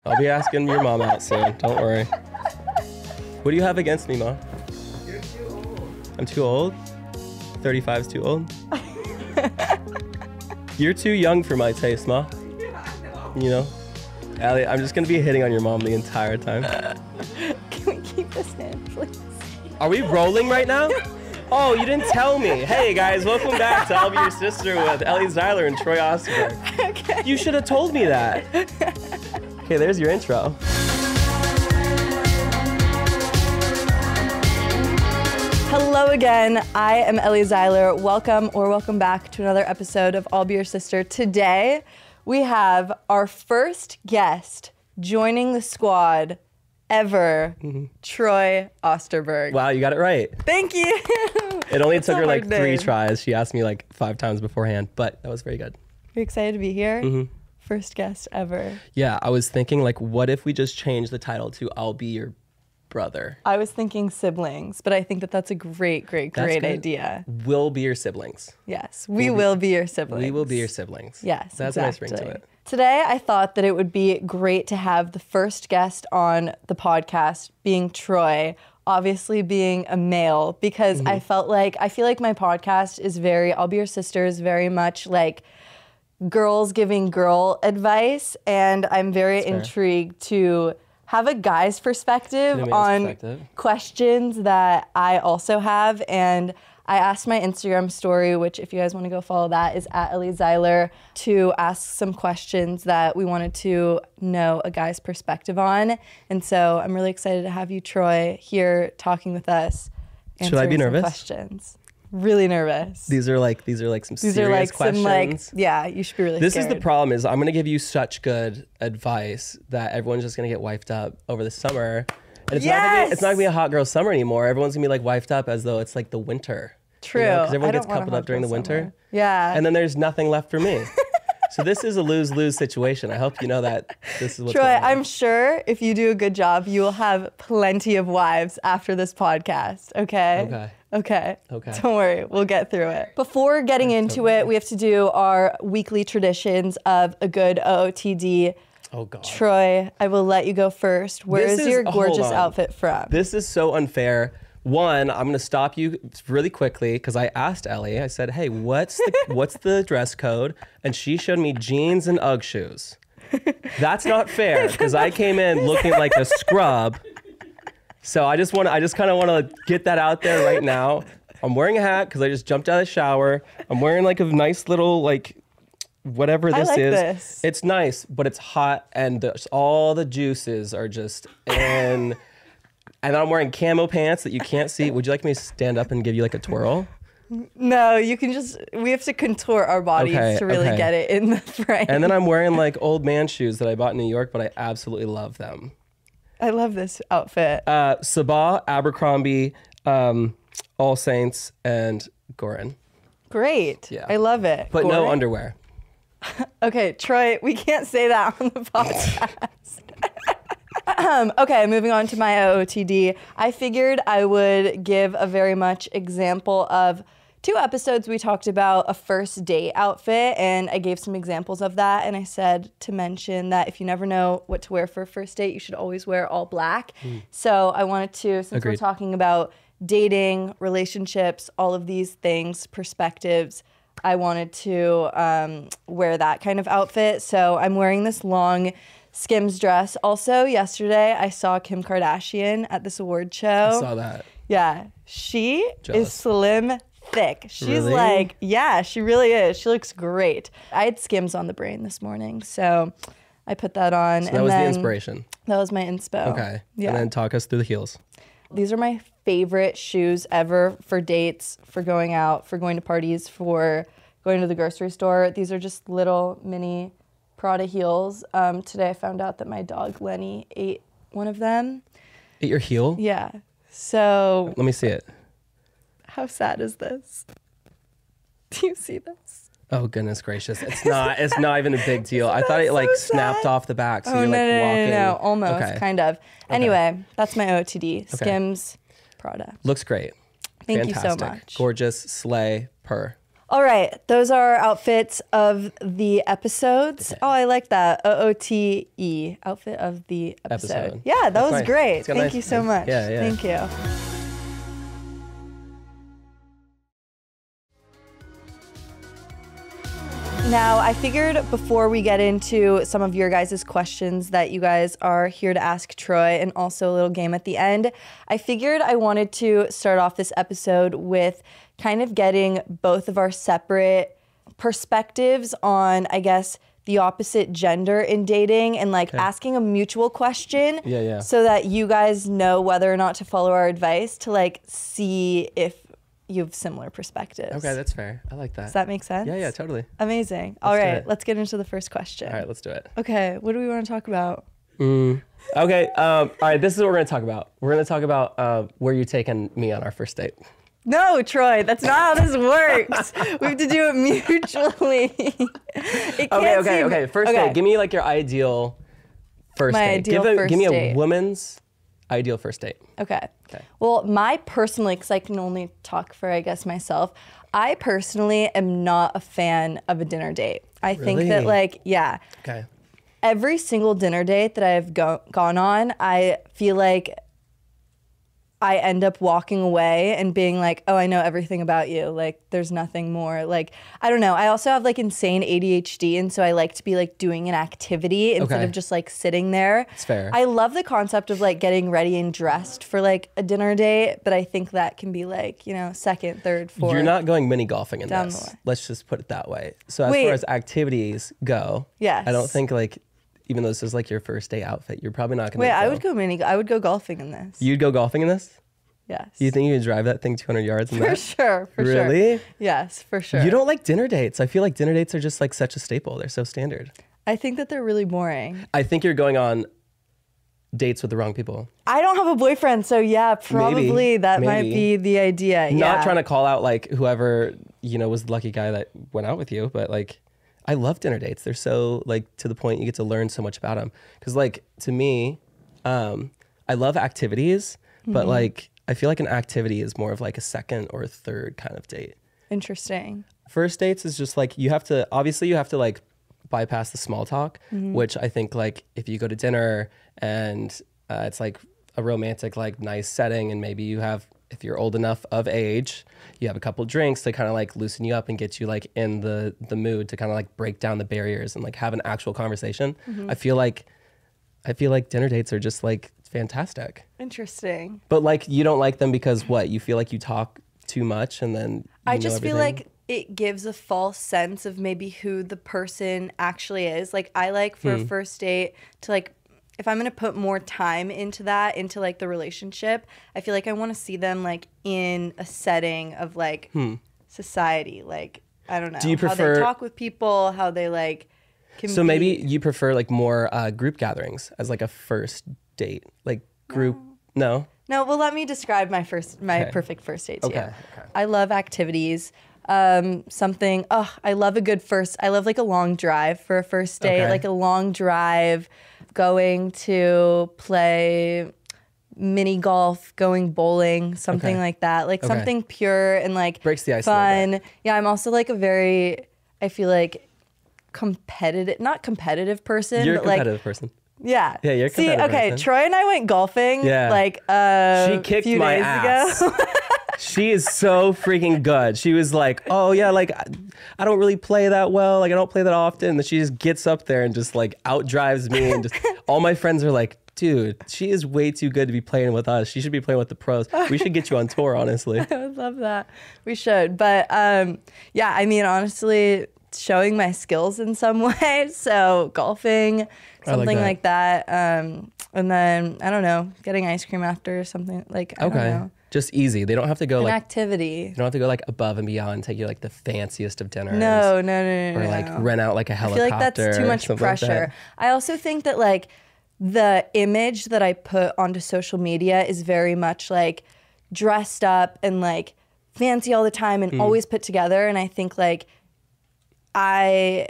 I'll be asking your mom out soon. Don't worry. What do you have against me, Ma? You're too old. I'm too old? 35 is too old? You're too young for my taste, Ma. Yeah, I know. You know? Ellie, I'm just gonna be hitting on your mom the entire time. Can we keep this in, please? Are we rolling right now? Oh, you didn't tell me. Hey guys, welcome back to I'll Be Your Sister with Ellie Zeiler and Troy Osterberg. Okay. You should have told me that. Okay, there's your intro. Hello again. I am Ellie Zeiler. Welcome back to another episode of I'll Be Your Sister. Today, we have our first guest joining the squad ever, Troy Osterberg. Wow, you got it right. Thank you. It only took her like hard 3 name. tries. She asked me like 5 times beforehand, but that was very good. You're excited to be here? Mm-hmm. First guest ever. Yeah, I was thinking like, what if we just change the title to I'll Be Your Brother? I was thinking siblings, but I think that that's a great Good. idea. We'll be your siblings. Yes, we will be your siblings. We will be your siblings. Yes, That's exactly. a nice ring to it. Today, I thought that it would be great to have the first guest on the podcast being Troy, obviously being a male, because I feel like my podcast is I'll Be Your Sister is very much like girls giving girl advice, and I'm very intrigued to have a guy's perspective on questions that I also have. And I asked my Instagram story, which if you guys want to go follow that, is at Ellie Zeiler, to ask some questions that we wanted to know a guy's perspective on. And so I'm really excited to have you, Troy, here talking with us. Should I be answering some nervous? Questions. Really nervous. These are like some serious questions. Yeah, you should be really This scared. is the problem is I'm going to give you such good advice that everyone's just going to get wifed up over the summer. And it's not going to be a hot girl summer anymore. Everyone's going to be like wifed up as though it's like the winter. True. Because everyone I gets don't want a coupled hot up during the girl winter. summer. Yeah. And then there's nothing left for me. So this is a lose-lose situation. I hope you know that this is what's Troy, going on. I'm sure if you do a good job, you will have plenty of wives after this podcast, okay? Okay. Don't worry, we'll get through it. Before getting into it, we have to do our weekly traditions of a good OOTD. Oh, God. Troy, I will let you go first. Where is your gorgeous outfit from? This is so unfair. One, I'm gonna stop you really quickly because I asked Ellie. I said, "Hey, what's the dress code?" And she showed me jeans and UGG shoes. That's not fair because I came in looking like a scrub. So I just kind of want to get that out there right now. I'm wearing a hat because I just jumped out of the shower. I'm wearing like a nice little like whatever this is. This. It's nice, but it's hot and all the juices are just in. And then I'm wearing camo pants that you can't see. Would you like me to stand up and give you like a twirl? No, you can we have to contour our bodies to really get it in the frame. And then I'm wearing like old man shoes that I bought in New York, but I absolutely love them. I love this outfit. Sabah, Abercrombie, All Saints, and Gorin. Great. Yeah. I love it. But no Gorin? underwear. Okay, Troy, we can't say that on the podcast. Okay, moving on to my OOTD. I figured I would give a very much example of 2 episodes we talked about a first date outfit, and I gave some examples of that, and I said to mention that if you never know what to wear for a first date, you should always wear all black. So I wanted to, since we're talking about dating, relationships, all of these things, perspectives, I wanted to wear that kind of outfit. So I'm wearing this long Skims dress. Also, yesterday, I saw Kim Kardashian at this award show. I saw that. Yeah. She Jealous. is slim thick. She's Really? like, yeah, she really is. She looks great. I had Skims on the brain this morning, so I put that on. So that was the inspiration. That was my inspo. Okay. Yeah. And then talk us through the heels. These are my favorite shoes ever for dates, for going out, for going to parties, for going to the grocery store. These are just little mini Prada heels. Today I found out that my dog Lenny ate one of them. Ate your heel? Yeah. So Let me see it. how sad is this? Do you see this? Oh, goodness gracious. It's not even a big deal. I thought it like so snapped sad? off the back. So Oh, you're no, like no, walking. no, almost, Okay. kind of. Anyway, that's my OOTD. Skims, Prada. Looks great. Thank you so Fantastic. much. Gorgeous, slay, purr. All right, those are our outfits of the episodes. Oh, I like that. OOTE, outfit of the episode. Yeah, that was nice. great. It's got Thank nice- you so much. Yeah, yeah. Thank you. Now, I figured before we get into some of your guys' questions that you guys are here to ask Troy and also a little game at the end, I figured I wanted to start off this episode with kind of getting both of our separate perspectives on, I guess, the opposite gender in dating and like asking a mutual question so that you guys know whether or not to follow our advice to like see if you have similar perspectives. Okay, that's fair. I like that. Does that make sense? Yeah, totally. Amazing. All right, let's get into the first question. All right, let's do it. Okay, what do we want to talk about? Okay, all right, this is what we're going to talk about. We're going to talk about where you're taking me on our first date. No, Troy, that's not how this works. We have to do it mutually. Okay. First date. Give me like your ideal first My date. ideal first give me date. a woman's ideal first date. Okay. Well, my personally, because I can only talk for, I guess, myself, I personally am not a fan of a dinner date. I think that, like, Okay. every single dinner date that I've gone on, I feel like I end up walking away and being like, oh, I know everything about you. Like, there's nothing more. Like, I don't know. I also have like insane ADHD. And so I like to be like doing an activity instead of just like sitting there. It's fair. I love the concept of like getting ready and dressed for like a dinner date. But I think that can be like, you know, second, third, fourth. You're not going mini golfing in down this. the way. Let's just put it that way. So as far as activities go, Yes. I don't think like, even though this is like your first day outfit, you're probably not going to Wait, I would go golfing in this. You'd go golfing in this? Yes. You think you can drive that thing 200 yards in For that? sure. Really? Yes, for sure. You don't like dinner dates. I feel like dinner dates are just like such a staple. They're so standard. I think that they're really boring. I think you're going on dates with the wrong people. I don't have a boyfriend, so yeah, probably that might be the idea. Not trying to call out like whoever, you know, was the lucky guy that went out with you, but like I love dinner dates. They're so like to the point you get to learn so much about them. Cause like to me, I love activities, but like I feel like an activity is more of like a second or a third kind of date. Interesting. First dates is just like you have to like bypass the small talk, which I think like if you go to dinner and it's like a romantic like nice setting and maybe you have, if you're old enough of age, you have a couple drinks to kind of like loosen you up and get you like in the mood to kind of like break down the barriers and like have an actual conversation. I feel like dinner dates are just like fantastic. Interesting. But like you don't like them because what? You feel like you talk too much and then I just feel like it gives a false sense of maybe who the person actually is. Like I like for a first date to like, if I'm going to put more time into that, into like the relationship, I feel like I want to see them like in a setting of like society. Like, I don't know. Do you prefer, how they talk with people, how they like can so maybe you prefer like more group gatherings as like a first date, like group, no? No, well, let me describe my perfect first date to you. Okay. I love activities. I love I love like a long drive for a first date, like a long drive, going to play mini golf, going bowling, something like that, like something pure and like breaks the ice fun. Yeah, I'm also like I feel like not competitive person, You're but a competitive person. Yeah. Yeah, you're a See, competitive okay, person. Troy and I went golfing like she kicked few my days ass. ago. She is so freaking good. She was like, oh yeah, like I don't really play that well. Like I don't play that often. And she just gets up there and just like outdrives me. And just all my friends are like, dude, she is way too good to be playing with us. She should be playing with the pros. We should get you on tour, honestly. I would love that. We should. But yeah, I mean, honestly, showing my skills in some way. So golfing, something like that. And then, I don't know, getting ice cream after or something like, I don't know. Just easy. They don't have to go An activity. You don't have to go like above and beyond, take you like the fanciest of dinners. No. Or like rent out like a helicopter. I feel like that's too much pressure. I also think that like the image that I put onto social media is very much like dressed up and like fancy all the time and always put together. And I think like I,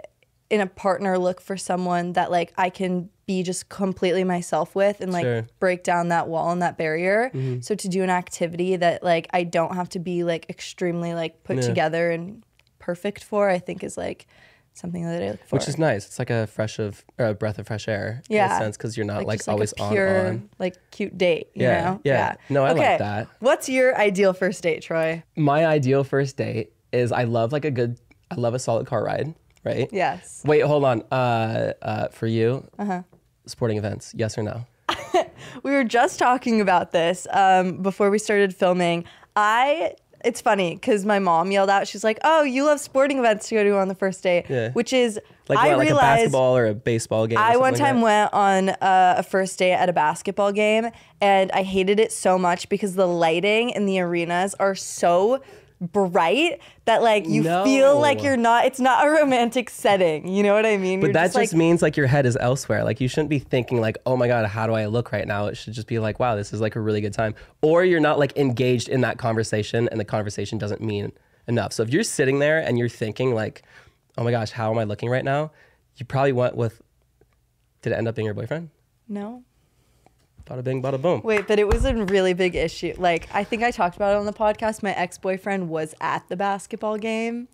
in a partner, look for someone that like I can be just completely myself with and like break down that wall and that barrier. So to do an activity that like I don't have to be like extremely like put together and perfect for, I think is like something that I look for. Which is nice. It's like a breath of fresh air. In Yeah. a sense, because you're not like just always a pure, on. like cute date, you Yeah, know? yeah. No, I like that. What's your ideal first date, Troy? My ideal first date is I love a solid car ride, right? Yes. Wait, hold on. For you, sporting events, yes or no? We were just talking about this before we started filming. It's funny because my mom yelled out, she's like, "Oh, you love sporting events to go to on the first date," Yeah. which is Like I what, like a realized basketball or a baseball game? Or I something one like time that? went on a first date at a basketball game, and I hated it so much because the lighting in the arenas are so bright that like you feel like it's not a romantic setting. You know what I mean? But You're that just like, means like your head is elsewhere. Like you shouldn't be thinking like, oh my God, how do I look right now? It should just be like, wow, this is like a really good time. Or you're not like engaged in that conversation and the conversation doesn't mean enough. So if you're sitting there and you're thinking like, oh my gosh, how am I looking right now? You probably went with, did it end up being your boyfriend? no. Bada bing, bada boom. Wait, but it was a really big issue. Like, I think I talked about it on the podcast. My ex-boyfriend was at the basketball game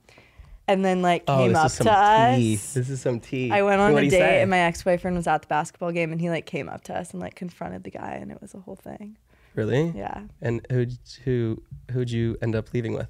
and then like came up to us. This is some tea. I went on What'd a he date say? and my ex-boyfriend was at the basketball game and he like came up to us and like confronted the guy and it was a whole thing. Really? Yeah. And who'd you end up leaving with?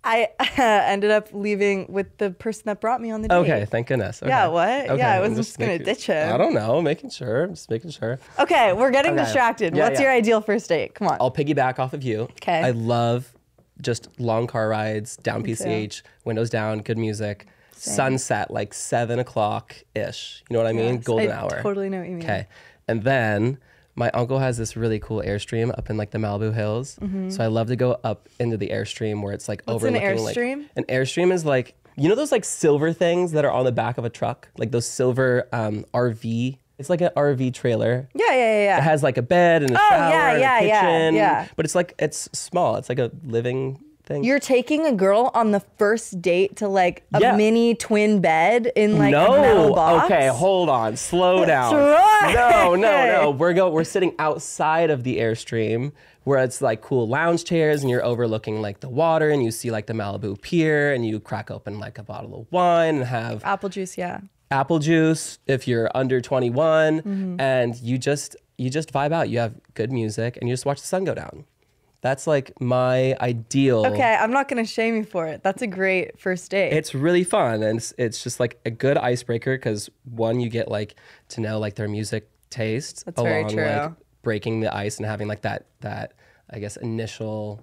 I ended up leaving with the person that brought me on the date. Okay, thank goodness. Okay. Yeah, what? Okay, Yeah, I I'm wasn't just gonna making- ditch him. I don't know, just making sure. Okay, we're getting Okay. distracted. Yeah, What's yeah. your ideal first date? Come on. I'll piggyback off of you. 'Kay. I love just long car rides, down Me too. PCH, windows down, good music, sunset, like 7 o'clock-ish. You know what I mean? Yes, Golden I hour. totally know what you mean. Okay. And then my uncle has this really cool Airstream up in like the Malibu Hills. So I love to go up into the Airstream where it's like What's an overlooking like Airstream? an Airstream is like, you know those like silver things that are on the back of a truck? Like those silver RV. It's like an RV trailer. Yeah. It has like a bed and a Oh, shower yeah, and yeah, a yeah, kitchen. yeah. But it's small. It's like a living thing. You're taking a girl on the first date to like a Yeah. mini twin bed in like a metal box. Okay, hold on. Slow down. Troy! No. We're sitting outside of the Airstream where it's like cool lounge chairs and you're overlooking like the water and you see like the Malibu Pier and you crack open like a bottle of wine and have Apple juice, yeah. apple juice if you're under 21 and you just vibe out. You have good music and you just watch the sun go down. That's like my ideal. Okay, I'm not gonna shame you for it. That's a great first date. It's really fun and it's just like a good icebreaker because one, you get like to know like their music taste That's very along true. like breaking the ice and having like that I guess initial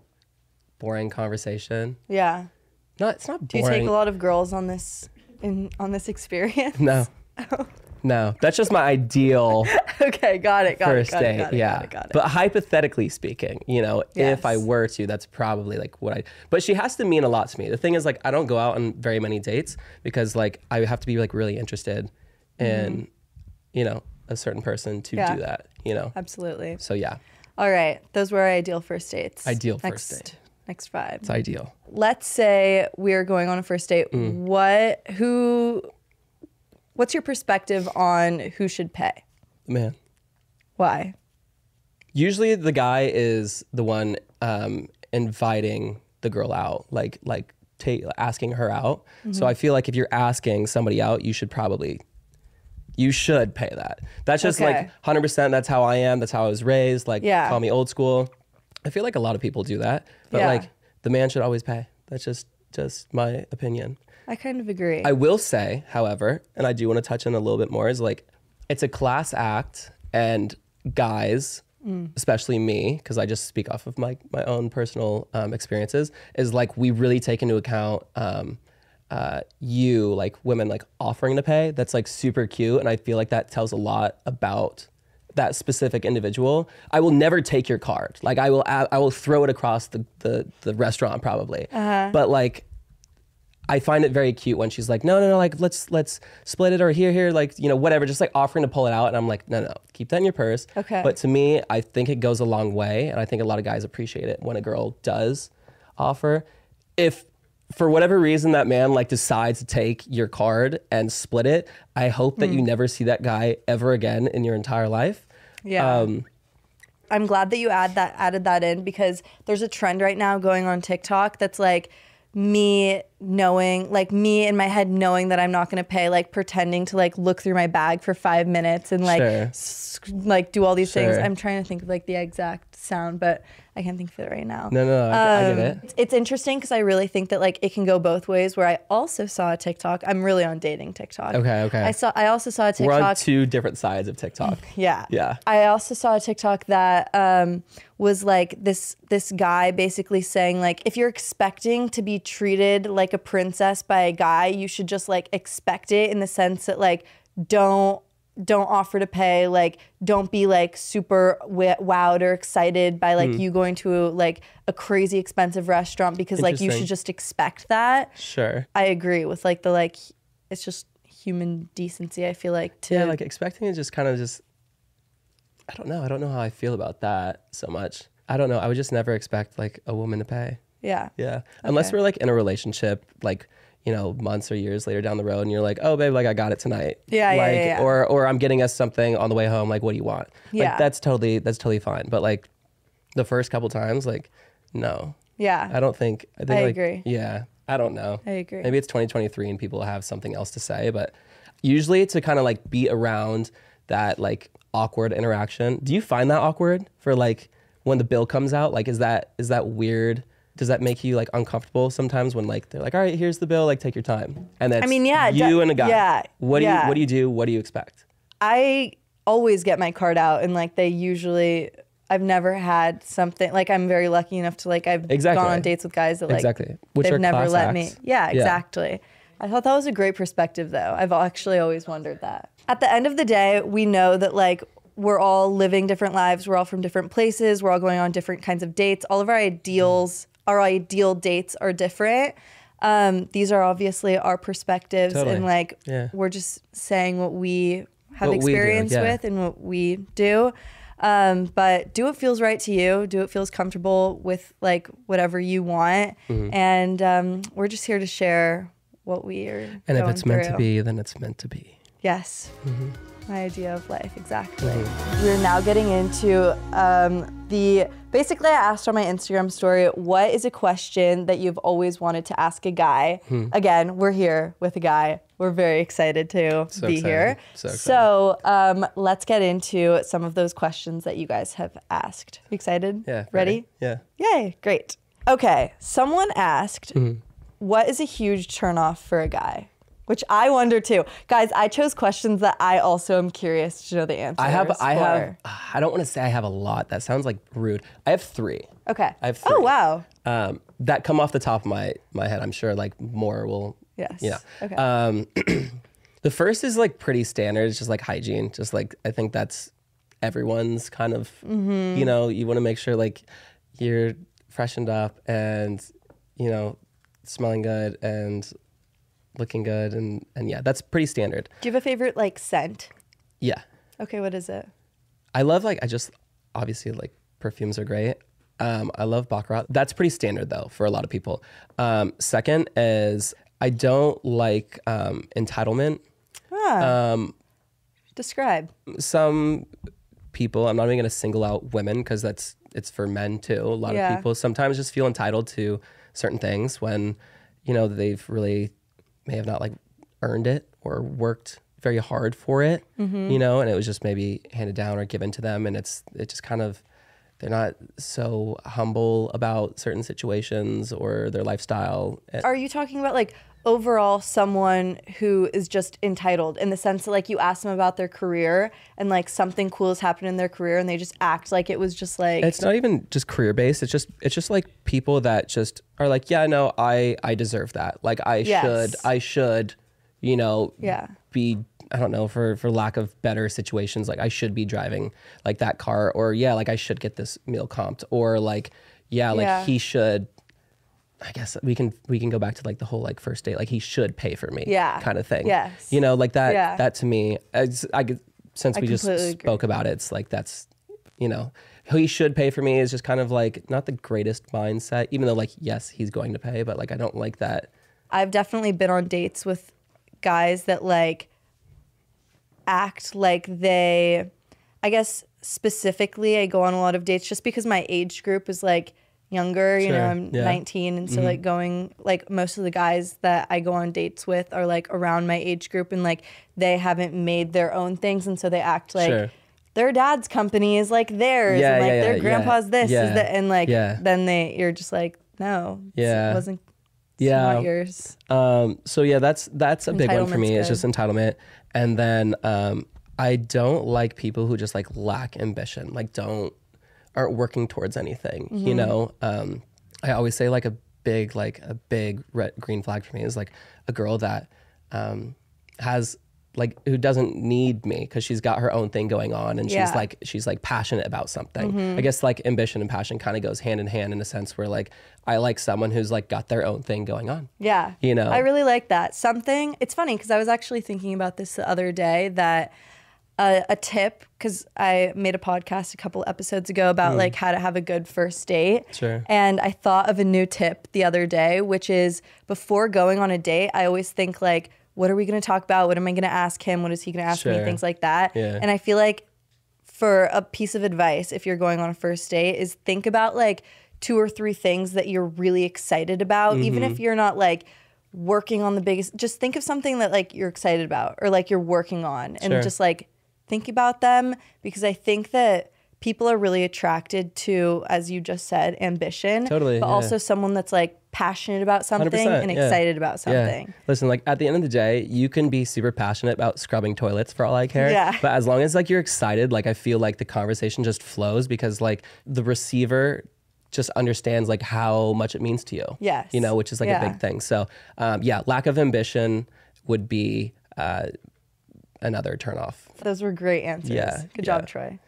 boring conversation. Yeah. No, it's not Do you boring. take a lot of girls on this experience? No. No, that's just my ideal Okay, got it. first date. Yeah. Got it. But hypothetically speaking, you know, if I Yes. were to, that's probably like but she has to mean a lot to me. The thing is like, I don't go out on very many dates because like I have to be like really interested in, you know, a certain person to Yeah. do that, you know? Absolutely. So yeah, All right, those were our ideal first dates. Ideal first date. Next vibe. it's ideal. Let's say we're going on a first date. What's your perspective on who should pay? Man. Why? Usually the guy is the one inviting the girl out, like asking her out. So I feel like if you're asking somebody out, you should pay that. That's just Okay. like 100%. That's how I am. That's how I was raised. Like, Yeah. call me old school. I feel like a lot of people do that, but Yeah. like the man should always pay. That's just my opinion. I kind of agree. I will say, however, and I do want to touch on a little bit more, is like it's a class act, and guys, especially me, because I just speak off of my own personal experiences, is like we really take into account you, like women, like offering to pay. That's like super cute, and I feel like that tells a lot about that specific individual. I will never take your card. Like I will throw it across the restaurant probably, but like. I find it very cute when she's like, no, like let's split it or here, like, you know, whatever, just like offering to pull it out. And I'm like, no, keep that in your purse. Okay. But to me, I think it goes a long way. And I think a lot of guys appreciate it when a girl does offer. If for whatever reason that man like decides to take your card and split it, I hope that you never see that guy ever again in your entire life. Yeah. I'm glad that you added that in because there's a trend right now going on TikTok that's like me knowing, like me in my head knowing that I'm not going to pay, like pretending to like look through my bag for 5 minutes and like like do all these things. I'm trying to think of like the exact sound, but I can't think of it right now. No, I get it. It's interesting because I really think that like it can go both ways, where I also saw a TikTok. I'm really on dating TikTok. Okay. I also saw a TikTok. We're on two different sides of TikTok. Yeah. I also saw a TikTok that was like this guy basically saying like, if you're expecting to be treated like a princess by a guy, you should just like expect it, in the sense that like don't offer to pay, like don't be like super wowed or excited by like you going to like a crazy expensive restaurant, because like you should just expect that. Sure. I agree with like the like, it's just human decency, I feel like, to like expecting is just kind of just, I don't know how I feel about that so much. I don't know. I would just never expect like a woman to pay. Yeah. Unless we're like in a relationship, like, you know, months or years later down the road, and you're like, oh babe, like I got it tonight. Yeah. Or I'm getting us something on the way home. Like, what do you want? Yeah. Like, that's totally fine. But like the first couple times, like, no. Yeah. I think I like, agree. Yeah. I don't know. I agree. Maybe it's 2023 and people have something else to say, but usually to kind of like be around that like awkward interaction. Do you find that awkward for like when the bill comes out? Like, is that weird? Does that make you like uncomfortable sometimes when like they're like, all right, here's the bill, like take your time, and that's you and a guy. Yeah. What do you do? What do you expect? I always get my card out, and like I've never had something like, I'm very lucky enough to like, I've gone on dates with guys that like Which they've are never class let acts. me. Yeah, exactly. I thought that was a great perspective though. I've actually always wondered that. At the end of the day, we know that like we're all living different lives. We're all from different places. We're all going on different kinds of dates. All of our ideal dates are different. These are obviously our perspectives, and like we're just saying what we have experience with and what we do. But do what feels right to you. Do what feels comfortable with like whatever you want. And we're just here to share what we are And going if it's meant through. to be, then it's meant to be. Yes. My idea of life, exactly. We're now getting into basically I asked on my Instagram story, what is a question that you've always wanted to ask a guy? Again, we're here with a guy. We're very excited to be here. So let's get into some of those questions that you guys have asked. Excited? Yeah. Ready? Yeah. Yay, great. Okay, someone asked, what is a huge turnoff for a guy? Which I wonder too. Guys, I chose questions that I also am curious to know the answers I have, for. I don't want to say I have a lot. That sounds like rude. I have 3. Okay. I have 3. Oh, wow. That come off the top of my head. I'm sure like more will. Yes. Yeah. Okay. The first is like pretty standard. It's just like hygiene. Just like, I think that's everyone's kind of, you know, you want to make sure like you're freshened up and, you know, smelling good and looking good. And yeah, that's pretty standard. Do you have a favorite like scent? Yeah. Okay, what is it? I love like, obviously like perfumes are great. I love Baccarat. That's pretty standard though for a lot of people. Second is I don't like entitlement. Describe. Some people, I'm not even going to single out women because it's for men too. A lot of people sometimes just feel entitled to certain things when, you know, they've really may have not like earned it or worked very hard for it, you know, and it was just maybe handed down or given to them, and it just kind of, they're not so humble about certain situations or their lifestyle. Are you talking about like overall someone who is just entitled in the sense that like you ask them about their career and like something cool has happened in their career and they just act like it was just like... It's not even just career based. It's just like people that just are like, yeah, no, I deserve that. Like I should, you know, be, I don't know, for lack of better situations, like I should be driving like that car, or like I should get this meal comped, or like, he should, I guess we can go back to like the whole like first date, like he should pay for me kind of thing. Yes. You know, like that, that to me, since we just spoke agree. about it, it's like, that's, you know, he should pay for me is just kind of like not the greatest mindset, even though like, yes, he's going to pay, but like, I don't like that. I've definitely been on dates with guys that like act like I guess specifically I go on a lot of dates just because my age group is like younger, you know, Sure. I'm Yeah. 19. And so like going, like most of the guys that I go on dates with are like around my age group and like they haven't made their own things. And so they act like Sure. their dad's company is like theirs Yeah, and like yeah, their yeah, grandpa's this yeah, is that. And like, yeah. then you're just like, no, Yeah. it wasn't, it's Yeah. not yours. So yeah, that's a big one for Entitlement's me. It's good. just entitlement. And then I don't like people who just like lack ambition, like aren't working towards anything. You know, I always say like a big green flag for me is like a girl that has like who doesn't need me because she's got her own thing going on and Yeah. she's like passionate about something. I guess like ambition and passion kind of goes hand in hand in a sense where like I like someone who's like got their own thing going on. Yeah. You know? I really like that. It's funny because I was actually thinking about this the other day that a tip, because I made a podcast a couple episodes ago about like how to have a good first date. Sure. And I thought of a new tip the other day, which is before going on a date, I always think like, what are we going to talk about? What am I going to ask him? What is he going to ask me? Sure. Things like that. Yeah. And I feel like for a piece of advice, if you're going on a first date, is think about like 2 or 3 things that you're really excited about, even if you're not like working on the biggest, just think of something that like you're excited about or like you're working on and Sure. just like think about them, because I think that people are really attracted to, as you just said, ambition. Totally, But yeah. also someone that's like passionate about something 100%, and yeah. excited about something. Yeah. Listen, like at the end of the day, you can be super passionate about scrubbing toilets for all I care. Yeah. But as long as like you're excited, like I feel like the conversation just flows because like the receiver just understands like how much it means to you. Yes. You know, which is like Yeah. a big thing. So yeah, lack of ambition would be another turnoff. Those were great answers. Yeah, Good yeah. job, Troy.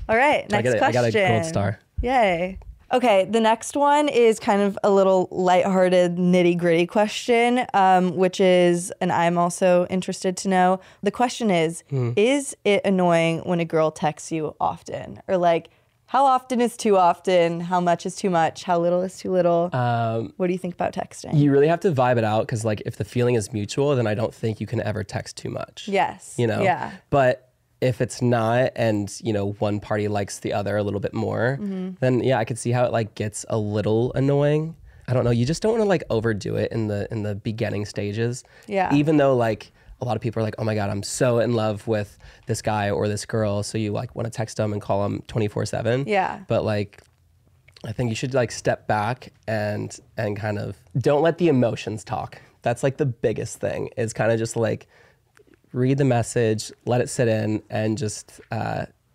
All right, next I question. got a gold star. Yay. Okay, the next one is kind of a little lighthearted, nitty-gritty question, which is, and I'm also interested to know, the question is it annoying when a girl texts you often? Or like, how often is too often? How much is too much? How little is too little? What do you think about texting? You really have to vibe it out because like if the feeling is mutual, then I don't think you can ever text too much. Yes. You know? Yeah. But if it's not and, you know, one party likes the other a little bit more, then yeah, I could see how it like gets a little annoying. I don't know. You just don't want to like overdo it in the beginning stages. Yeah. Even though like a lot of people are like, oh my God, I'm so in love with this guy or this girl. So you like want to text them and call them 24/7. Yeah. But like, I think you should like step back and kind of don't let the emotions talk. That's like the biggest thing is kind of just like read the message, let it sit in, and just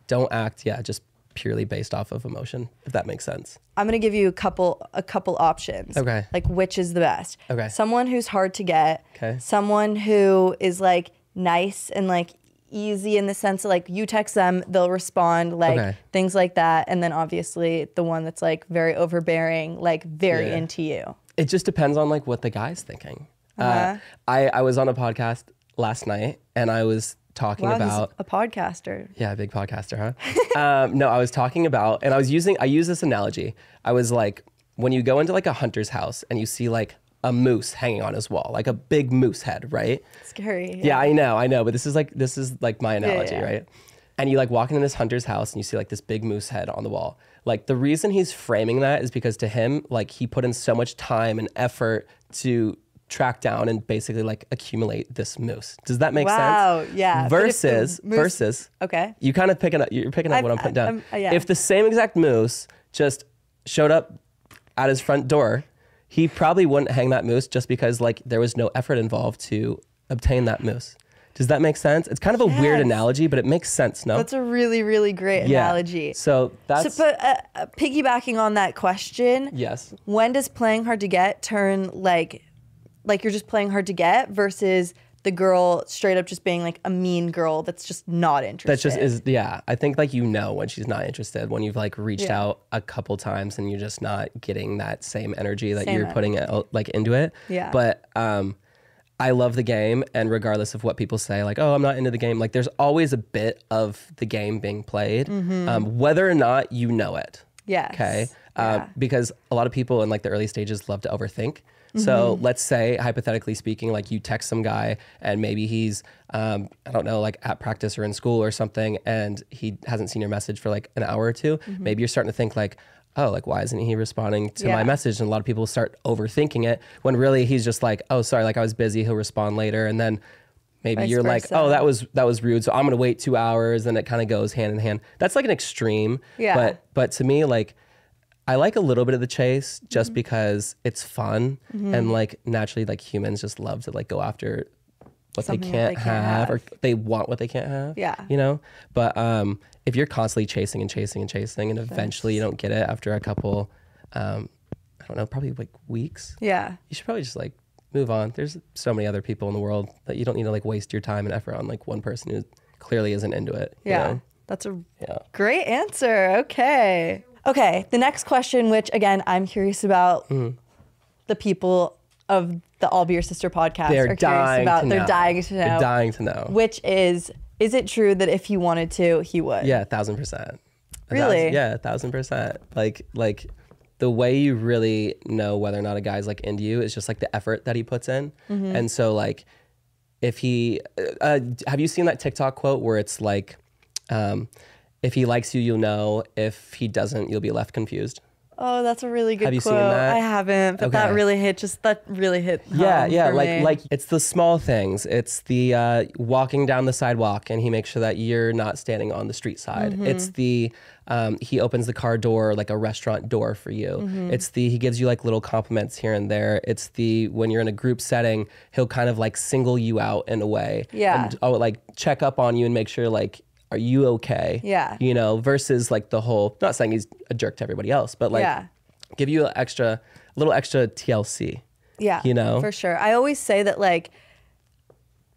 don't act, just purely based off of emotion, if that makes sense. I'm gonna give you a couple options. Okay. Like which is the best? Okay. Someone who's hard to get. Okay. Someone who is like nice and like easy in the sense that like you text them, they'll respond, like Okay. things like that. And then obviously the one that's like very overbearing, like very Yeah. into you. It just depends on like what the guy's thinking. Uh-huh. I was on a podcast last night and I was talking Wow, about he's a podcaster. Yeah, big podcaster, huh? No, I was talking about, and I use this analogy. I was like, when you go into like a hunter's house and you see like a moose hanging on his wall, like a big moose head, right? Scary. Yeah, I know, but this is like my analogy, yeah. right? And you like walk into this hunter's house and you see like this big moose head on the wall. Like the reason he's framing that is because to him, like he put in so much time and effort to track down and basically like accumulate this moose. Does that make Wow, sense? yeah. But if the Versus Okay. you kind of you're picking up what I'm putting down. yeah. If the same exact moose just showed up at his front door, he probably wouldn't hang that moose just because like there was no effort involved to obtain that moose. Does that make sense? It's kind of a weird Yes. analogy, but it makes sense, no? That's a really, really great analogy. So that's But piggybacking on that question, yes. when does playing hard to get turn like you're just playing hard to get versus the girl straight up just being like a mean girl that's just not interested? That just is, yeah. I think like you know when she's not interested, when you've like reached Yeah. out a couple times and you're just not getting that same energy that Same you're putting out, like into it. Yeah. But I love the game, and regardless of what people say, like, oh, I'm not into the game, like there's always a bit of the game being played, whether or not you know it. Yes. Okay. Yeah. Because a lot of people in like the early stages love to overthink. So let's say, hypothetically speaking, like you text some guy and maybe he's, I don't know, like at practice or in school or something, and he hasn't seen your message for like an hour or two. Maybe you're starting to think like, oh, like, why isn't he responding to Yeah. my message? And a lot of people start overthinking it when really he's just like, oh, sorry, like I was busy. He'll respond later. And then maybe Vice you're like, versa. oh, that was rude. So I'm going to wait 2 hours. And it kind of goes hand in hand. That's like an extreme. Yeah. But to me, like, I like a little bit of the chase just because it's fun. And like naturally, like humans just love to like go after what Something they that can't they can't have, or have. they want what they can't have. Yeah. You know? But if you're constantly chasing and chasing and chasing and eventually you don't get it after a couple, I don't know, probably like weeks, Yeah. you should probably just like move on. There's so many other people in the world that you don't need to like waste your time and effort on like one person who clearly isn't into it. you Yeah. know? That's a Yeah. great answer. Okay. Okay. The next question, which again, I'm curious about the people of the I'll Be Your Sister podcast They're are curious dying about. to They're know. dying to know. They're dying to know. Which is it true that if he wanted to, he would? Yeah, 1,000%. Really? Yeah, 1,000%. Like the way you really know whether or not a guy's like into you is just like the effort that he puts in. And so like, if he, have you seen that TikTok quote where it's like, if he likes you, you'll know. If he doesn't, you'll be left confused. Oh, that's a really good Have you quote. seen that? I haven't, but that Okay. really hit home Yeah, for me. like it's the small things. It's the walking down the sidewalk and he makes sure that you're not standing on the street side. It's the he opens the car door like a restaurant door for you. It's the he gives you like little compliments here and there. It's the when you're in a group setting, he'll kind of like single you out in a way. Yeah. And like check up on you and make sure like, are you okay? Yeah. You know, versus like the whole, not saying he's a jerk to everybody else, but like Yeah. give you a little extra TLC. Yeah, you know? for sure. I always say that like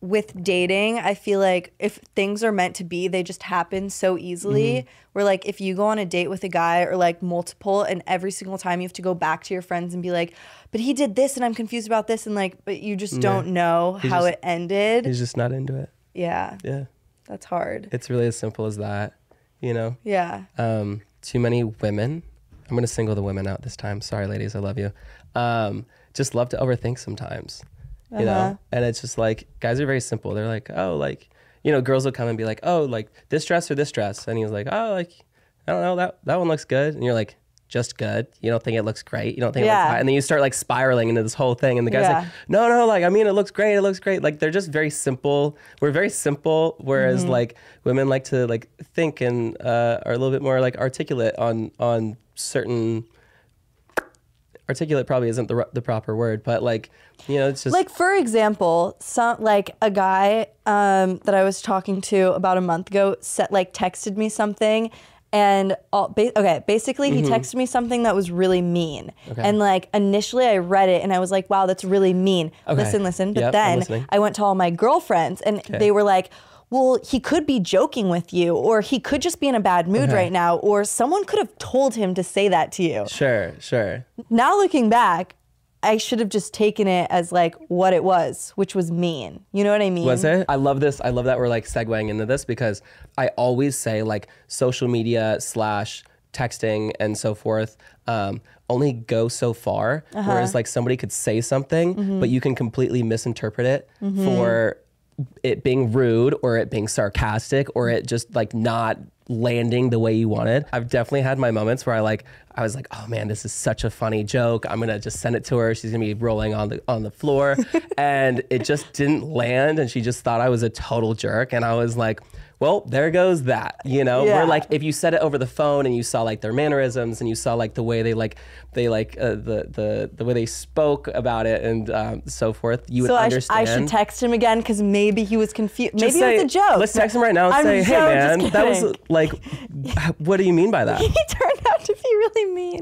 with dating, I feel like if things are meant to be, they just happen so easily. Where like if you go on a date with a guy or like multiple and every single time you have to go back to your friends and be like, but he did this and I'm confused about this and like, but you just don't know how just- it ended. He's just not into it. Yeah, Yeah. that's hard. It's really as simple as that, you know? Yeah. Too many women, I'm going to single the women out this time. Sorry, ladies, I love you. Just love to overthink sometimes, you know? And it's just like, guys are very simple. They're like, oh, like, you know, girls will come and be like, oh, like this dress or this dress. And he's like, oh, like, I don't know, that one looks good. And you're like, just good. You don't think it looks great. You don't think it looks hot. And then you start like spiraling into this whole thing. And the guy's like, no, like, I mean, it looks great. It looks great. Like they're just very simple. We're very simple. Whereas like women like to like think and are a little bit more like articulate on certain, articulate probably isn't the proper word, but like, you know, it's just Like for example, some like a guy that I was talking to about a month ago texted me something, and basically he texted me something that was really mean. And like initially I read it and I was like, wow, that's really mean. Listen. But Yep, I'm then listening. I went to all my girlfriends and they were like, well, he could be joking with you, or he could just be in a bad mood right now, or someone could have told him to say that to you. Sure. Now looking back, I should have just taken it as like what it was, which was mean. You know what I mean? Was it? I love this. I love that we're like segueing into this because I always say like social media / texting and so forth only go so far. Whereas like somebody could say something, but you can completely misinterpret it for it being rude or it being sarcastic or it just like not landing the way you wanted. I've definitely had my moments where I was like, oh man, this is such a funny joke. I'm gonna just send it to her. She's gonna be rolling on the floor. And it just didn't land and she just thought I was a total jerk. And I was like, well, there goes that, you know? Yeah. Where like if you said it over the phone and you saw like their mannerisms and you saw like the way the way they spoke about it and so forth, you would So understand. I should text him again because maybe he was confused. Maybe Just say, it was a joke. Let's text him right now and I'm say, hey so man, just that was kidding. like, what do you mean by that? He turned out to be really mean.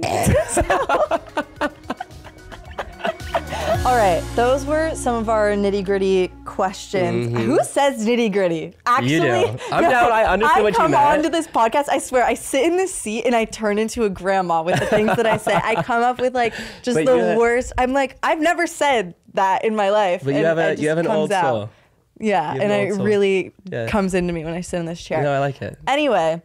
All right, those were some of our nitty-gritty questions. Who says nitty-gritty? Actually, You do. I'm down. I understood what you I come meant. onto this podcast, I swear, I sit in this seat and I turn into a grandma with the things that I say. I come up with like just But the worst. I'm like, I've never said that in my life. But you and have it you have just an old comes out. soul. Yeah, have and an it old soul. really Yeah. comes into me when I sit in this chair. No, I like it. Anyway,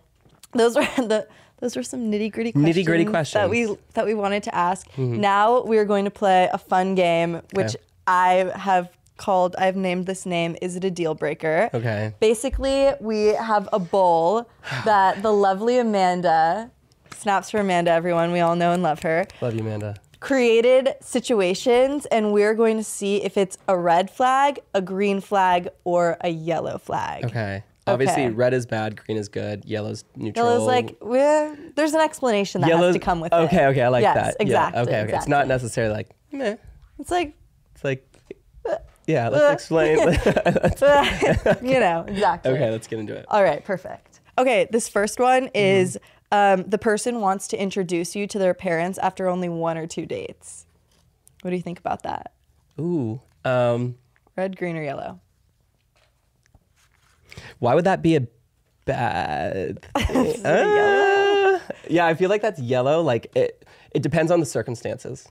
those were some nitty-gritty questions, Nitty-gritty questions. that we wanted to ask. Now we are going to play a fun game, which I've named this name, Is It a Deal Breaker? Okay. Basically, we have a bowl that the lovely Amanda Snaps for Amanda, everyone. We all know and love her. Love you, Amanda. Created situations, and we're going to see if it's a red flag, a green flag, or a yellow flag. Okay. Obviously, Okay. red is bad, green is good, yellow's neutral. Yellow's like, well, there's an explanation that has to come with it. Okay, I like yes, that. Exactly. Yeah, okay. It's exactly. not necessarily like, meh. It's like, It's like, yeah, let's explain. you know, exactly. Okay, let's get into it. All right, perfect. Okay, this first one is the person wants to introduce you to their parents after only 1 or 2 dates. What do you think about that? Ooh. Red, green, or yellow? Why would that be a bad thing? Yellow? Yeah, I feel like that's yellow. Like, it depends on the circumstances.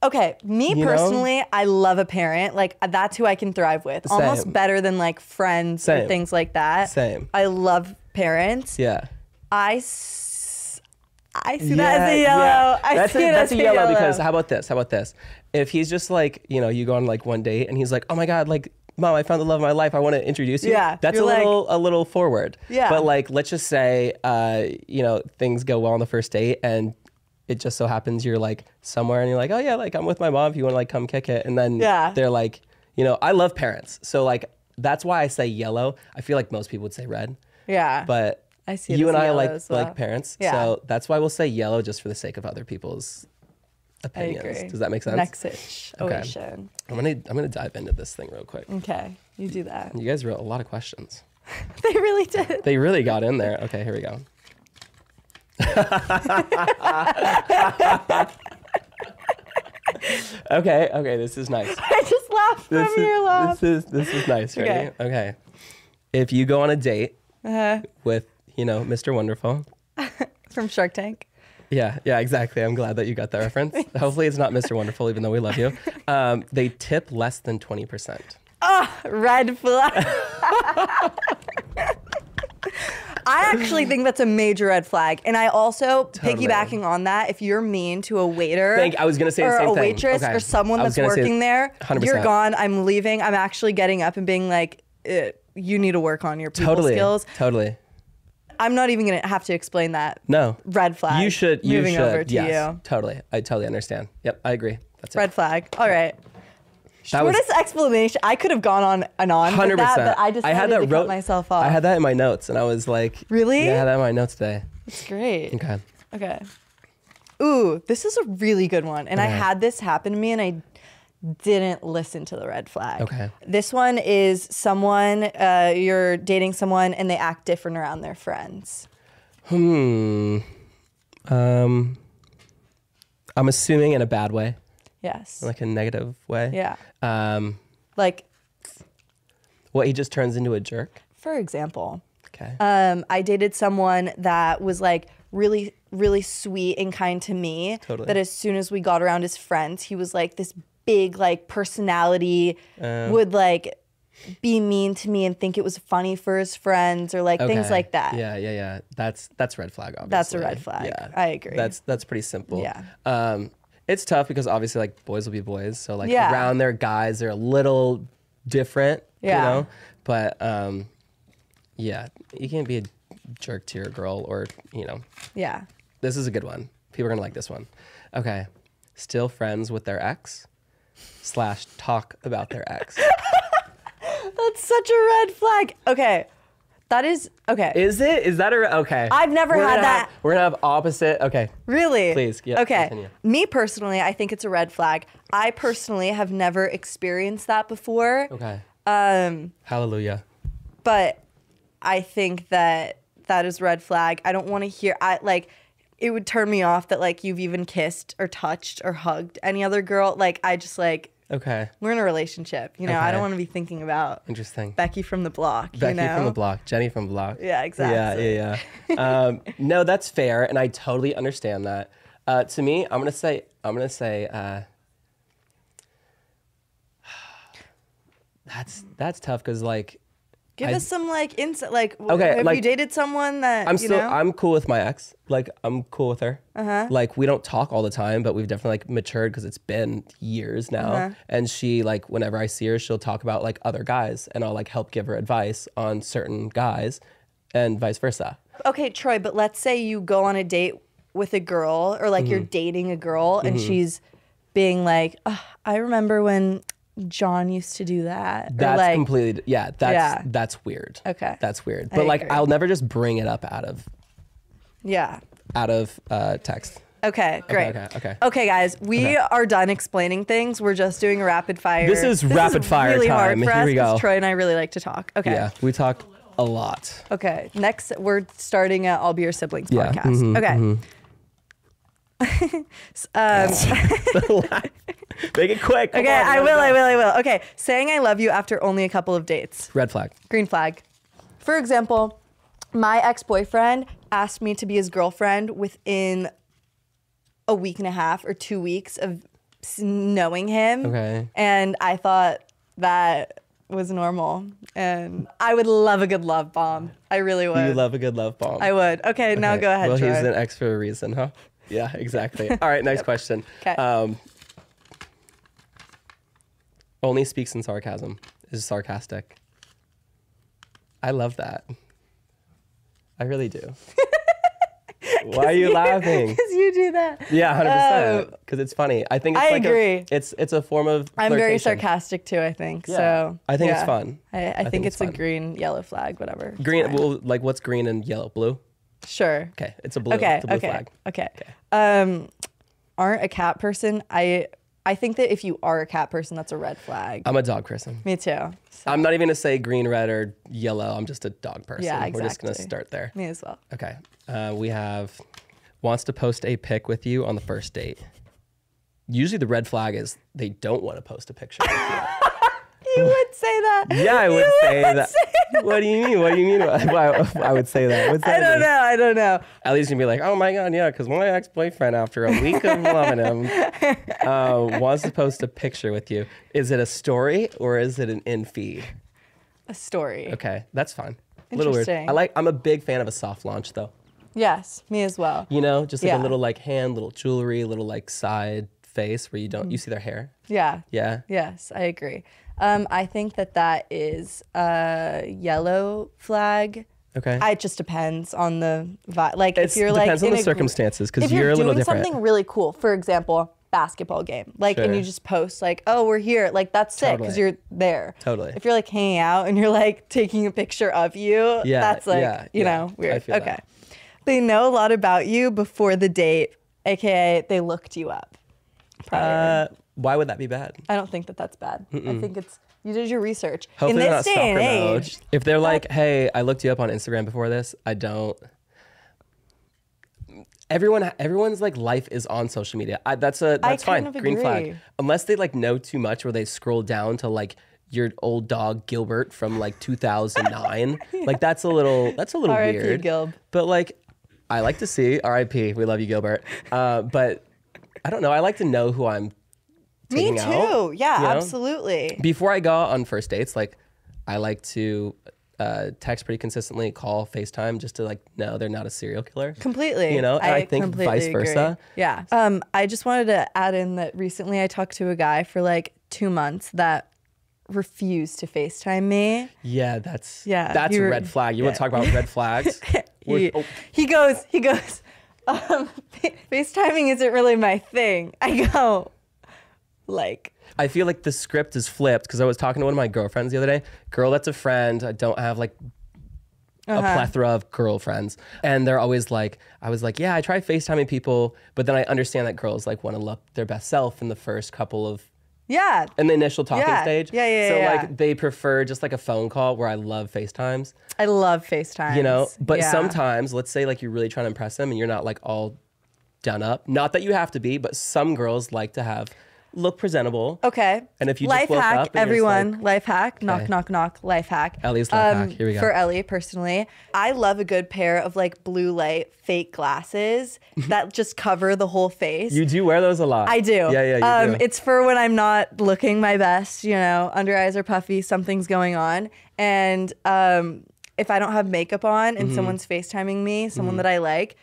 Okay, me You know? personally, I love a parent. Like, that's who I can thrive with. Almost Same. better than like friends or Same. things like that. Same. I love parents. Yeah. I see that as a yellow. I see it That's as a yellow because how about this? If he's just like, you go on like one date and he's like, oh my God, like, Mom, I found the love of my life. I want to introduce you. Yeah, That's you're a little forward. Yeah. But like, let's just say, things go well on the first date and it just so happens you're like somewhere and you're like, oh yeah, like I'm with my mom if you want to like come kick it. And then they're like, I love parents. So like, that's why I say yellow. I feel like most people would say red. Yeah. But I see it you as and a I yellow like as well. like parents. Yeah. So that's why we'll say yellow just for the sake of other people's I opinions. agree. Does that make sense? Next situation. I'm gonna dive into this thing real quick. Okay, you do that. You guys wrote a lot of questions. They really did. They really got in there. Okay, here we go. Okay, this is nice. I just laughed from your laugh. This is nice, Okay. right? Okay. If you go on a date Uh-huh. with, Mr. Wonderful. From Shark Tank. Yeah, exactly. I'm glad that you got that reference. Hopefully it's not Mr. Wonderful, even though we love you. They tip less than 20%. Red flag. I actually think that's a major red flag. And I also, Totally. piggybacking on that, if you're mean to a waiter I was gonna say the or same a thing. waitress Okay. or someone I was that's gonna say working there, 100%. you're gone, I'm leaving, I'm actually getting up and being like, you need to work on your people skills. Totally. I'm not even going to have to explain that. No. Red flag. You should. Moving over to yes, you. Totally. I totally understand. Yep, I agree. That's Red flag. All right. That was Shortest explanation. I could have gone on and on 100%. with that, but I decided to cut myself off. I had that in my notes, and I was like, Really? Yeah, I had that in my notes today. That's great. Okay. Okay. Ooh, this is a really good one. And I Okay. had this happen to me and I didn't listen to the red flag. Okay. This one is someone, you're dating someone and they act different around their friends. I'm assuming in a bad way, Yes. like a negative way. Yeah. Like, What, he just turns into a jerk? for example, Okay. I dated someone that was like really, really sweet and kind to me. Totally. That as soon as we got around as friends, he was like this big like personality, would like be mean to me and think it was funny for his friends or like things Okay. like that. Yeah. That's red flag, obviously. That's a red flag. Yeah. I agree. That's pretty simple. Yeah. It's tough because obviously like boys will be boys. So like Yeah. around their guys, they're a little different, Yeah. But yeah, you can't be a jerk to your girl or, Yeah. this is a good one. People are gonna like this one. Okay. Still friends with their ex / talk about their ex. That's such a red flag. Okay. That is, okay. Is it? Is that okay? I've never We're had gonna that. we're gonna have opposite. Okay. Really? Please, yeah, Okay. continue. Me personally, I think it's a red flag. I personally have never experienced that before. Okay. Hallelujah. But I think that is red flag. I don't want to hear, it would turn me off that like you've even kissed or touched or hugged any other girl. Like I just like, Okay. we're in a relationship. I Okay. don't want to be thinking about Interesting. Becky from the block. Becky from the block, Jenny from the block. Yeah, exactly. Yeah. No, that's fair, and I totally understand that. To me, I'm gonna say, that's tough because like, Give us some like insight. Like, Okay, have like, you dated someone that I'm cool with my ex. Like, I'm cool with her. Like, we don't talk all the time, but we've definitely like matured because it's been years now. And she like, whenever I see her, she'll talk about like other guys, and I'll like help give her advice on certain guys, and vice versa. Okay, Troy, but let's say you go on a date with a girl or like you're dating a girl and she's being like, "Oh, I remember when John used to do that." That's or like, completely, that's weird. Okay. That's weird. I But like, agree. I'll never just bring it up out of text. Okay, great. Okay. Okay, guys, we are done explaining things. We're just doing a rapid fire. This is rapid fire really hard time. for Here us we go. 'cause Troy and I really like to talk. Okay. Yeah, we talk a lot. Okay. Next, we're starting a I'll Be Your Siblings Yeah. podcast. Okay. Make it quick. Come Okay, on, I let's go. will. Okay, saying I love you after only a couple of dates. Red flag. Green flag. For example, my ex-boyfriend asked me to be his girlfriend within a week and a half or 2 weeks of knowing him. Okay. And I thought that was normal. And I would love a good love bomb. I really would. You love a good love bomb. I would. Okay, now go ahead, Well, Troy. he's an ex for a reason, huh? Yeah, exactly. All right, next question. Okay. Only speaks in sarcasm. Is sarcastic. I love that. I really do. Why are you laughing? Because you do that. Yeah, 100%. Because it's funny. I think it's I like agree. It's a form of I'm very flirtation. sarcastic too, I think. Yeah. So I think it's yeah. fun. I think it's a fun. green, yellow flag, whatever. It's Green. fine. Well, like what's green and yellow? Blue. Sure. Okay, it's a blue. Okay. It's a blue Okay. flag. Okay. Aren't a cat person? I think that if you are a cat person, that's a red flag. I'm a dog person. Me too. So, I'm not even gonna say green, red, or yellow. I'm just a dog person. Yeah, We're just gonna exactly. start there. me as well. Okay. We have wants to post a pic with you on the first date. Usually the red flag is they don't want to post a picture with you. You would say that. Yeah, I would You say that. What do you mean? What do you mean? I would say that. What's that mean? I don't know. Ellie's gonna be like, oh my god, yeah, because my ex-boyfriend, after a week of loving him, wants to post a picture with you. Is it a story or is it an in feed? A story. Okay, that's fine. A little weird. Interesting. I'm a big fan of a soft launch though. Yes, me as well. You know, just like Yeah. a little like hand, little jewelry, little like side face where you see their hair. Yeah. Yeah. Yes, I agree. I think that is a yellow flag. Okay. It just depends on the vibe. Like It if you're like depends on in the a circumstances if because you're you're a little doing different. something really cool, for example, basketball game, like, and Sure. you just post like, oh, we're here, like that's sick because Totally. you're there. Totally. If you're like hanging out and you're like taking a picture of you, Yeah, that's like yeah, you yeah. know weird. I feel Okay. that. They know a lot about you before the date, aka they looked you up. Prior. Why would that be bad? I don't think that that's bad. I think it's you did your research. Hopefully in they're this not day and stalker mode. age, If they're like, hey, I looked you up on Instagram before this, I don't. Everyone's like life is on social media. That's kind fine. of Green agree. flag. Unless they like know too much, where they scroll down to like your old dog Gilbert from like 2009. Like that's a little R.I.P. weird. Gilb. But like, I like to see R.I.P. We love you, Gilbert. But I don't know. I like to know who I'm me taking too. out, Yeah, you know? absolutely. Before I go on first dates, like I like to text pretty consistently, call, FaceTime, just to like know they're not a serial killer. Completely. You know, and I think completely vice versa. agree. Yeah. I just wanted to add in that recently I talked to a guy for like 2 months that refused to FaceTime me. Yeah, that's you a were- red flag. You want to talk about red flags? He goes, FaceTiming isn't really my thing. I go, like, I feel like the script is flipped because I was talking to one of my girlfriends the other day. Girl that's a friend. I don't have like a plethora of girlfriends. And they're always like, I was like, yeah, I try FaceTiming people, but then I understand that girls like want to look their best self in the first couple of yeah. in the initial talking Yeah. stage. Yeah, So yeah. like they prefer just like a phone call where I love FaceTimes, I love FaceTime. you know? But yeah. sometimes, let's say like you're really trying to impress them and you're not like all done up. Not that you have to be, but some girls like to look presentable. Okay. And if you life just woke hack, up and you're just everyone, like- life hack, knock, Okay. knock, knock, life hack. Ellie's life hack. Here we go. For Ellie, personally, I love a good pair of like blue light fake glasses that just cover the whole face. You do wear those a lot. I do. Yeah, you do. It's for when I'm not looking my best, you know, under eyes are puffy, something's going on. And if I don't have makeup on Mm-hmm. and someone's FaceTiming me, someone that I like,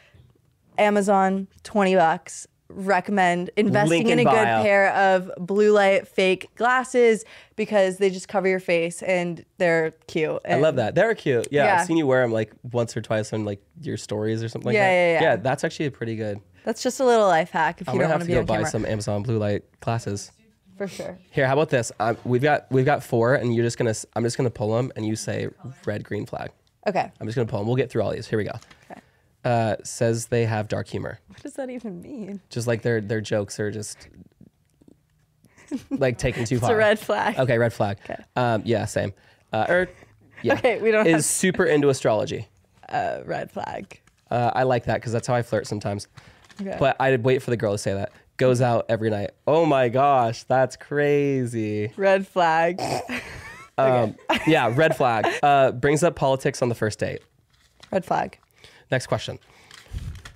Amazon, $20. recommend investing Link in in a good bio. pair of blue light fake glasses because they just cover your face and they're cute. I love that. They're cute. Yeah, Yeah. I've seen you wear them like once or twice on like your stories or something like Yeah, that. yeah, yeah. Yeah, that's actually a pretty good. That's just a little life hack if I'm you gonna don't have want to to be go on buy camera. some Amazon blue light glasses. For sure. Here, how about this? We've got 4, and I'm just gonna pull them, and you say red, green flag. Okay. I'm just gonna pull them. We'll get through all these. Here we go. Okay. Says they have dark humor. What does that even mean? Just like their jokes are just like taken too far. It's a red flag. Okay, red flag. Okay. Yeah, same. Yeah. Okay, we don't is have- super into astrology. Red flag. I like that because that's how I flirt sometimes. Okay. But I'd wait for the girl to say that. Goes out every night. Oh my gosh, that's crazy. Red flag. Yeah, red flag. Brings up politics on the first date. Red flag. Next question.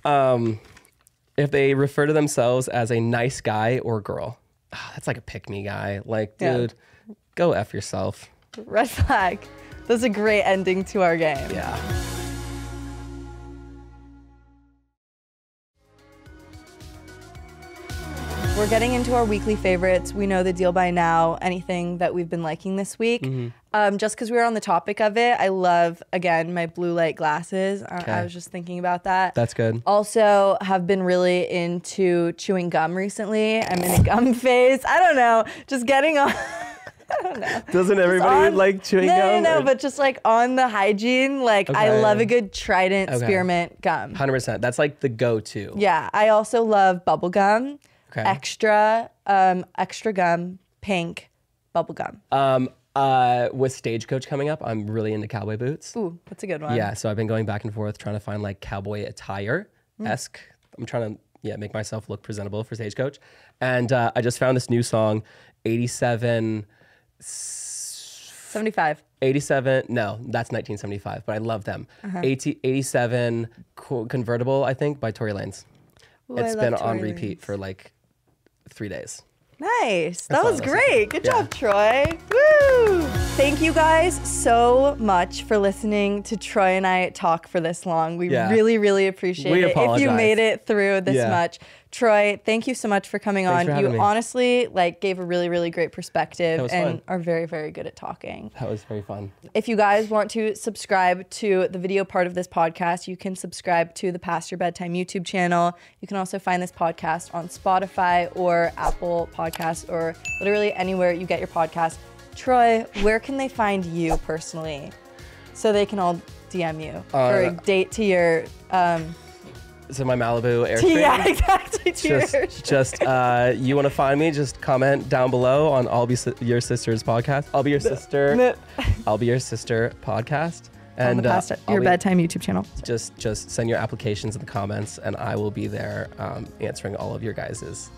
If they refer to themselves as a nice guy or girl, that's like a pick-me guy. Like, Yeah. dude, go F yourself. Red flag. That's a great ending to our game. Yeah. We're getting into our weekly favorites. We know the deal by now. Anything that we've been liking this week. Just because we were on the topic of it, I love, again, my blue light glasses. I was just thinking about that. That's good. Also have been really into chewing gum recently. I'm in a gum phase. I don't know. Just getting on. I don't know. Doesn't everybody on- like chewing gum? No, or- but just like on the hygiene, like I Okay. love a good Trident Okay. spearmint gum. 100%. That's like the go-to. Yeah, I also love bubble gum. Okay. Extra gum, pink, bubble gum. With Stagecoach coming up, I'm really into cowboy boots. Ooh, that's a good one. Yeah, so I've been going back and forth trying to find like cowboy attire-esque. I'm trying to make myself look presentable for Stagecoach. And I just found this new song, 87, 75. 87, no, that's 1975, but I love them. 87 Convertible, I think, by Tory Lanez. Ooh, I It's love been on Tory repeat Lanez. for like 3 days. Nice. That all was I was great. Good Yeah. job, Troy. Woo! Thank you guys so much for listening to Troy and I talk for this long. We Yeah. really, really appreciate We it. If you apologize. made it through this Yeah. much. Troy, thank you so much for coming Thanks on. for having You me. honestly gave a really, really great perspective That was and fun. are very, very good at talking. That was very fun. If you guys want to subscribe to the video part of this podcast, you can subscribe to the Past Your Bedtime YouTube channel. You can also find this podcast on Spotify or Apple Podcasts or literally anywhere you get your podcast. Troy, where can they find you personally so they can all DM you for a date to your So my Malibu Airstream. yeah, exactly, to your Just you want to find me, just comment down below on I'll Be Your Sister's podcast. I'll Be Your Sister. I'll Be Your Sister podcast. on And the Past I'll Your be- Bedtime YouTube channel. Just send your applications in the comments, and I will be there answering all of your guys's.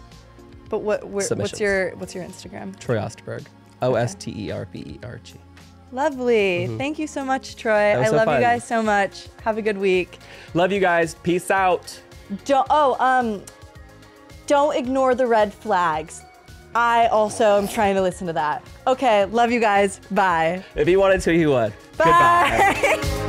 But what's Submissions. your Instagram? Troy Osterberg. Osterberg. Lovely. Thank you so much, Troy. That was I so love fun. you guys so much. Have a good week. Love you guys. Peace out. Don't ignore the red flags. I also am trying to listen to that. Okay, love you guys. Bye. If he wanted to, he would. Bye. Goodbye.